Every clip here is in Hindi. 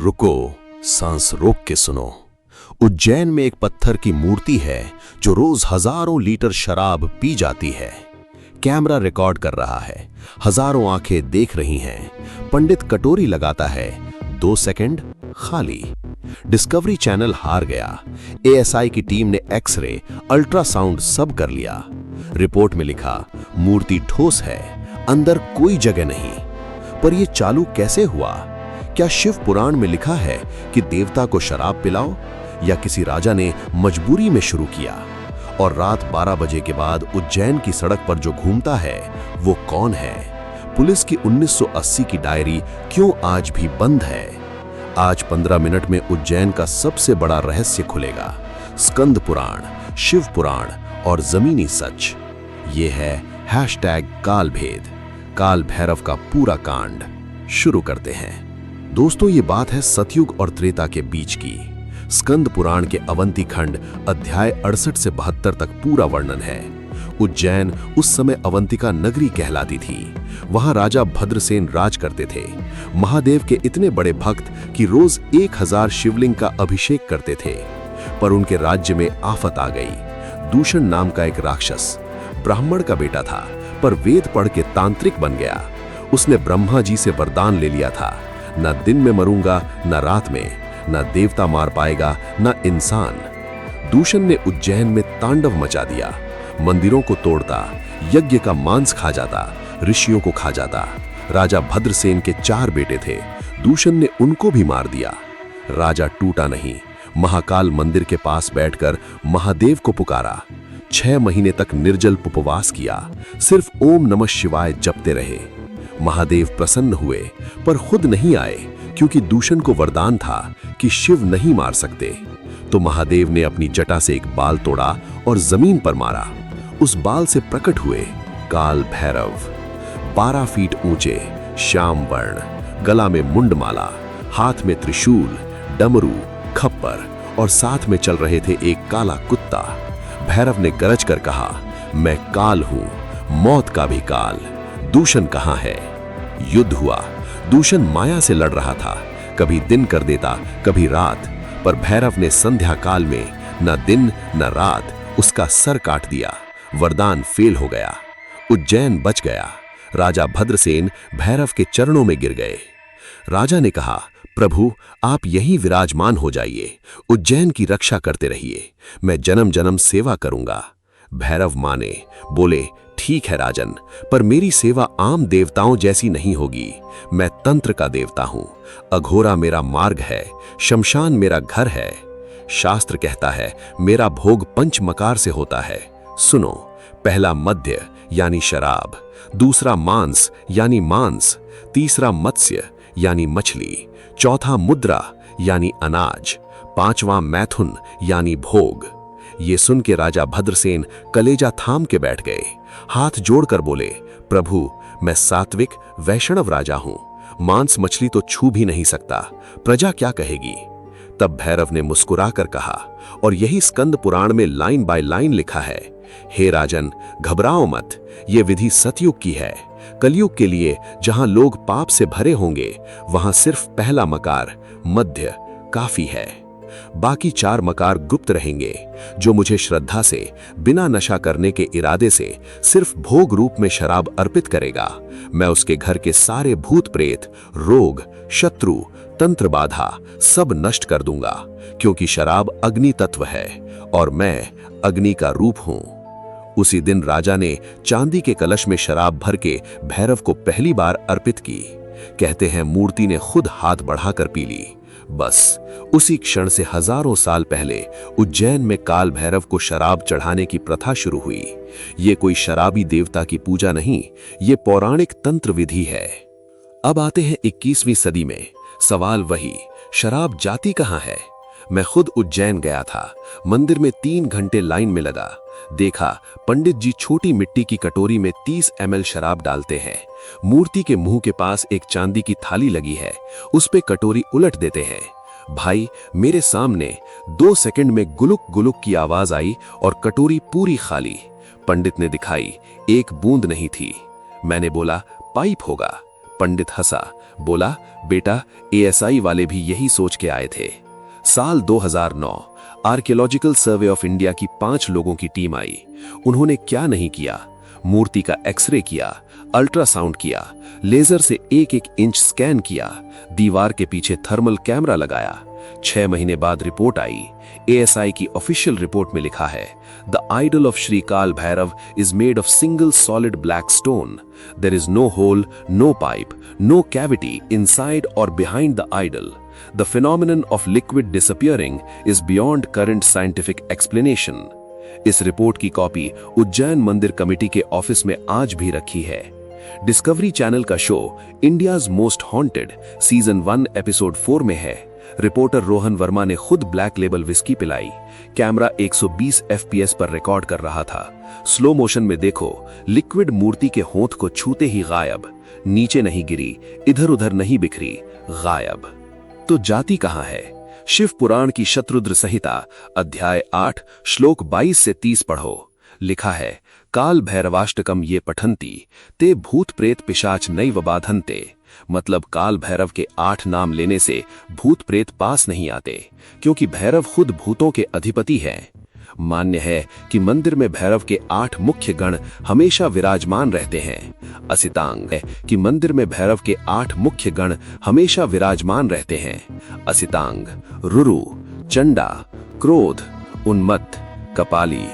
रुको, सांस रोक के सुनो। उज्जैन में एक पत्थर की मूर्ति है जो रोज हजारों लीटर शराब पी जाती है। कैमरा रिकॉर्ड कर रहा है, हजारों आंखें देख रही हैं। पंडित कटोरी लगाता है, 2 सेकंड खाली। डिस्कवरी चैनल हार गया। एएसआई की टीम ने एक्सरे, अल्ट्रासाउंड सब कर लिया। रिपोर्ट में लिखा, मूर्ति ठोस है, अंदर कोई जगह नहीं। पर यह चालू कैसे हुआ? क्या शिव पुराण में लिखा है कि देवता को शराब पिलाओ, या किसी राजा ने मजबूरी में शुरू किया? और रात 12 बजे के बाद उज्जैन की सड़क पर जो घूमता है वो कौन है? पुलिस की 1980 की डायरी क्यों आज भी बंद है? आज 15 मिनट में उज्जैन का सबसे बड़ा रहस्य खुलेगा। स्कंद पुराण, शिव पुराण और जमीनी सच। ये है #कालभेद, काल भैरव का पूरा कांड। शुरू करते हैं। दोस्तों, ये बात है सतयुग और त्रेता के बीच की। स्कंद पुराण के अवंती खंड अध्याय 68 से 72 तक पूरा वर्णन है। उज्जैन उस समय अवंतिका नगरी कहलाती थी। वहां राजा भद्रसेन राज करते थे। महादेव के इतने बड़े भक्त कि रोज 1000 शिवलिंग का अभिषेक करते थे। पर उनके राज्य में आफत आ गई। दूषण नाम का एक राक्षस ब्राह्मण का बेटा था, पर वेद पढ़ के तांत्रिक बन गया। उसने ब्रह्मा जी से वरदान ले लिया था, न दिन में मरूंगा न रात में, न देवता मार पाएगा न इंसान। दूषण ने उज्जैन में तांडव मचा दिया। मंदिरों को तोड़ता, यज्ञ का मांस खा जाता, ऋषियों को खा जाता। राजा भद्रसेन के 4 बेटे थे, दूषण ने उनको भी मार दिया। राजा टूटा नहीं, महाकाल मंदिर के पास बैठकर महादेव को पुकारा। 6 महीने तक निर्जल उपवास किया, सिर्फ ओम नमः शिवाय जपते रहे। महादेव प्रसन्न हुए, पर खुद नहीं आए, क्योंकि दूषण को वरदान था कि शिव नहीं मार सकते। तो महादेव ने अपनी जटा से एक बाल तोड़ा और जमीन पर मारा। उस बाल से प्रकट हुए काल भैरव। 12 फीट ऊंचे, श्याम वर्ण, गला में मुंडमाला, हाथ में त्रिशूल, डमरू, खप्पर और साथ में चल रहे थे एक काला कुत्ता। भैरव ने गरज कर कहा, मैं काल हूं, मौत का भी काल। दूषण कहां है? युद्ध हुआ। दूषण माया से लड़ रहा था, कभी दिन कर देता, कभी रात। पर भैरव ने संध्या काल में न दिन न रात उसका सर काट दिया। वरदान फेल हो गया। उज्जैन बच गया। राजा भद्रसेन भैरव के चरणों में गिर गए। राजा ने कहा, प्रभु आप यहीं विराजमान हो जाइए, उज्जैन की रक्षा करते रहिए, मैं जन्म जन्म सेवा करूंगा। भैरव माने, बोले, ठीक है राजन, पर मेरी सेवा आम देवताओं जैसी नहीं होगी। मैं तंत्र का देवता हूं, अघोरा मेरा मार्ग है, शमशान मेरा घर है। शास्त्र कहता है मेरा भोग पंचमकार से होता है। सुनो, पहला मद्य यानी शराब, दूसरा मांस यानी मांस, तीसरा मत्स्य यानी मछली, चौथा मुद्रा यानी अनाज, 5वां मैथुन यानी भोग। ये सुन के राजा भद्रसेन कलेजा थाम के बैठ गए। हाथ जोड़कर बोले, प्रभु मैं सात्विक वैष्णव राजा हूं, मांस मछली तो छू भी नहीं सकता, प्रजा क्या कहेगी? तब भैरव ने मुस्कुराकर कहा, और यही स्कंद पुराण में लाइन बाय लाइन लिखा है, हे राजन घबराओ मत, ये विधि सतयुग की है। कलयुग के लिए जहां लोग पाप से भरे होंगे, वहां सिर्फ पहला मकार मध्य काफी है। बाकी 4 मकार गुप्त रहेंगे। जो मुझे श्रद्धा से, बिना नशा करने के इरादे से सिर्फ भोग रूप में शराब अर्पित करेगा, मैं उसके घर के सारे भूत प्रेत, रोग, शत्रु, तंत्र बाधा सब नष्ट कर दूंगा, क्योंकि शराब अग्नि तत्व है और मैं अग्नि का रूप हूं। उसी दिन राजा ने चांदी के कलश में शराब भर के भैरव को पहली बार अर्पित की। कहते हैं मूर्ति ने खुद हाथ बढ़ाकर पी ली। बस उसी क्षण से हजारों साल पहले उज्जैन में काल भैरव को शराब चढ़ाने की प्रथा शुरू हुई। ये कोई शराबी देवता की पूजा नहीं, ये पौराणिक तंत्र विधि है। अब आते हैं 21वीं सदी में। सवाल वही, शराब जाती कहां है? मैं खुद उज्जैन गया था। मंदिर में 3 घंटे लाइन में लगा। देखा पंडित जी छोटी मिट्टी की कटोरी में 30 ml शराब डालते हैं। मूर्ति के मुंह के पास एक चांदी की थाली लगी है, उस पे कटोरी उलट देते हैं। भाई मेरे सामने 2 सेकंड में गुलुक गुलुक की आवाज आई और कटोरी पूरी खाली। पंडित ने दिखाई, एक बूंद नहीं थी। मैंने बोला पाइप होगा। पंडित हंसा, बोला, बेटा एएसआई वाले भी यही सोच के आए थे। साल 2009 आर्कियोलॉजिकल सर्वे ऑफ इंडिया की 5 लोगों की टीम आई। उन्होंने क्या नहीं किया, मूर्ति का एक्सरे किया, अल्ट्रासाउंड किया, लेजर से 1-1 इंच स्कैन किया, दीवार के पीछे थर्मल कैमरा लगाया। 6 महीने बाद रिपोर्ट आई। एएसआई की ऑफिशियल रिपोर्ट में लिखा है, the idol of Shri Kaal Bhairav is made of single solid black stone. There is no hole, no pipe, no cavity inside और behind the idol. The phenomenon of liquid disappearing is beyond current scientific explanation. इस रिपोर्ट की कॉपी उज्जैन मंदिर कमेटी के ऑफिस में आज भी रखी है। डिस्कवरी चैनल का show India's most haunted season 1 episode 4 में है। रिपोर्टर रोहन वर्मा ने खुद ब्लैक लेबल विस्की पिलाई। कैमरा 120 FPS पर रिकॉर्ड कर रहा था। स्लो मोशन में देखो, लिक्विड मूर्ति के होंठ को छूते ही गायब, नीचे नहीं गिरी, इधर उधर नहीं बिखरी, गायब। तो जाति कहां है? शिव पुराण की शत्रुद्र संहिता अध्याय 8 श्लोक 22 से 30 पढ़ो। लिखा है, काल भैरवाष्टकम ये पठंती ते भूत प्रेत पिशाच नैव बाधन्ते। मतलब काल भैरव के 8 नाम लेने से भूत प्रेत पास नहीं आते, क्योंकि भैरव खुद भूतों के अधिपति हैं। मान्य है कि मंदिर में भैरव के 8 मुख्य गण हमेशा विराजमान रहते हैं। असितांग है कि मंदिर में भैरव के 8 मुख्य गण हमेशा विराजमान रहते हैं। असितांग रुरु, चंडा, क्रोध, उन्मत्त, कपाली,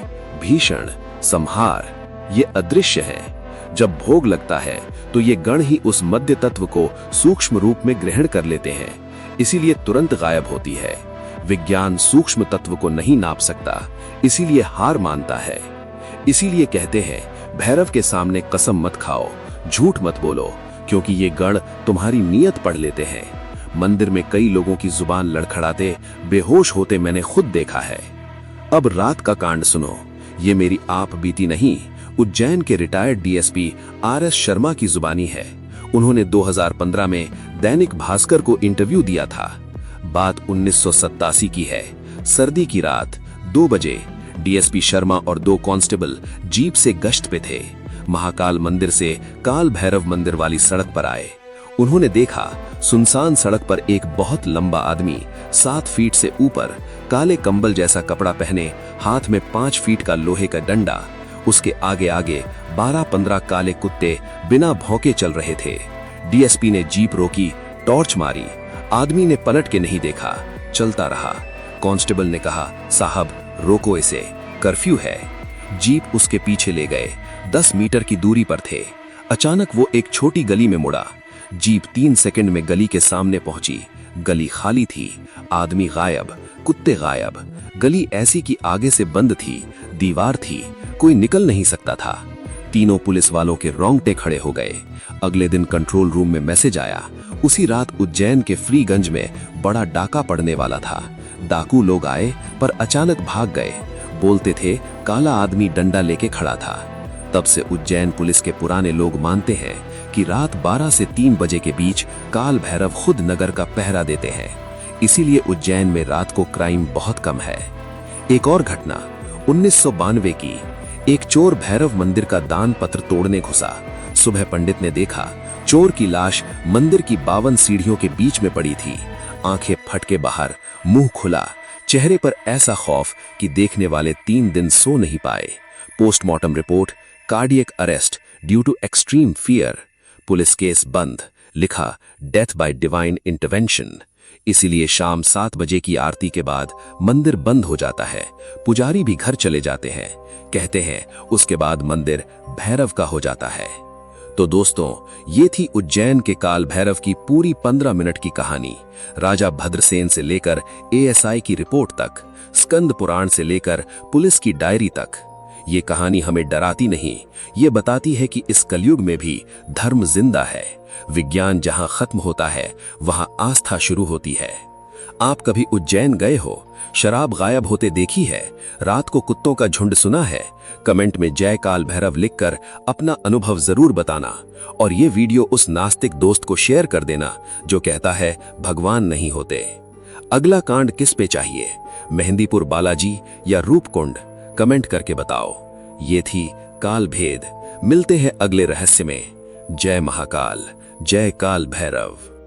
भीषण, संहार ये अदृश्य हैं। जब भोग लगता है तो ये गण ही उस मध्य तत्व को सूक्ष्म रूप में ग्रहण कर लेते हैं, इसीलिए तुरंत गायब होती है। विज्ञान सूक्ष्म तत्व को नहीं नाप सकता, इसीलिए हार मानता है। इसीलिए कहते हैं, भैरव के सामने कसम मत खाओ, झूठ मत बोलो, क्योंकि ये गण तुम्हारी नीयत पढ़ लेते हैं। मंदिर में कई लोगों की जुबान लड़खड़ाते, बेहोश होते मैंने खुद देखा है। अब रात का कांड सुनो। ये मेरी आप बीती नहीं, उज्जैन के रिटायर्ड डीएसपी RS शर्मा की जुबानी है। उन्होंने 2015 में दैनिक भास्कर को इंटरव्यू दिया था। बात 1987 की है। सर्दी की रात 2 बजे डीएसपी शर्मा और 2 कांस्टेबल जीप से गश्त पे थे। महाकाल मंदिर से काल भैरव मंदिर वाली सड़क पर आए। उन्होंने देखा, सुनसान सड़क पर एक बहुत लंबा आदमी 7 फीट से ऊपर, काले कंबल जैसा कपड़ा पहने, हाथ में 5 फीट का लोहे का डंडा, उसके आगे आगे 12-15 काले कुत्ते बिना भौंके चल रहे थे। डीएसपी ने जीप रोकी, टॉर्च मारी। आदमी ने पलट के नहीं देखा, चलता रहा। कांस्टेबल ने कहा, साहब रोको इसे, कर्फ्यू है। जीप उसके पीछे ले गए। 10 मीटर की दूरी पर थे। अचानक वो एक छोटी गली में मुड़ा। जीप 3 सेकंड में गली के सामने पहुंची। गली खाली थी, आदमी गायब, कुत्ते गायब। गली ऐसी कि आगे से बंद थी, दीवार थी, कोई निकल नहीं सकता था। तीनों पुलिस वालों के रोंगटे खड़े हो गए। अगले दिन कंट्रोल रूम में मैसेज आया। उसी रात उज्जैन के फ्रीगंज में बड़ा डाका पड़ने वाला था। डाकू लोग आए पर अचानक भाग गए। बोलते थे काला आदमी डंडा लेके खड़ा था। तब से उज्जैन पुलिस के पुराने लोग मानते हैं कि रात 12 से 3 बजे के बीच काल भैरव खुद नगर का पहरा देते हैं। इसीलिए उज्जैन में रात को क्राइम बहुत कम है। एक और घटना 1992 की। एक चोर भैरव मंदिर का दान पत्र तोड़ने घुसा। सुबह पंडित ने देखा, चोर की लाश मंदिर की 52 सीढ़ियों के बीच में पड़ी थी। आंखें फटके बाहर, मुंह खुला, चेहरे पर ऐसा खौफ कि देखने वाले 3 दिन सो नहीं पाए। Postmortem report, cardiac arrest due to extreme fear. Police case बंद। लिखा, डेथ बाय डिवाइन इंटरवेंशन। इसीलिए शाम 7 बजे की आरती के बाद मंदिर बंद हो जाता है। पुजारी भी घर चले जाते हैं। कहते हैं उसके बाद मंदिर भैरव का हो जाता है। तो दोस्तों, ये थी उज्जैन के काल भैरव की पूरी 15 मिनट की कहानी। राजा भद्रसेन से लेकर एएसआई की रिपोर्ट तक, स्कंद पुराण से लेकर पुलिस की डायरी तक। ये कहानी हमें डराती नहीं, ये बताती है कि इस कलयुग में भी धर्म जिंदा है। विज्ञान जहां खत्म होता है, वहां आस्था शुरू होती है। आप कभी उज्जैन गए हो? शराब गायब होते देखी है? रात को कुत्तों का झुंड सुना है? कमेंट में जय काल भैरव लिखकर अपना अनुभव जरूर बताना। और ये वीडियो उस नास्तिक दोस्त को शेयर कर देना जो कहता है भगवान नहीं होते। अगला कांड किस पे चाहिए, मेहंदीपुर बालाजी या रूपकुंड? कमेंट करके बताओ। ये थी काल भेद। मिलते हैं अगले रहस्य में। जय महाकाल, जय काल भैरव।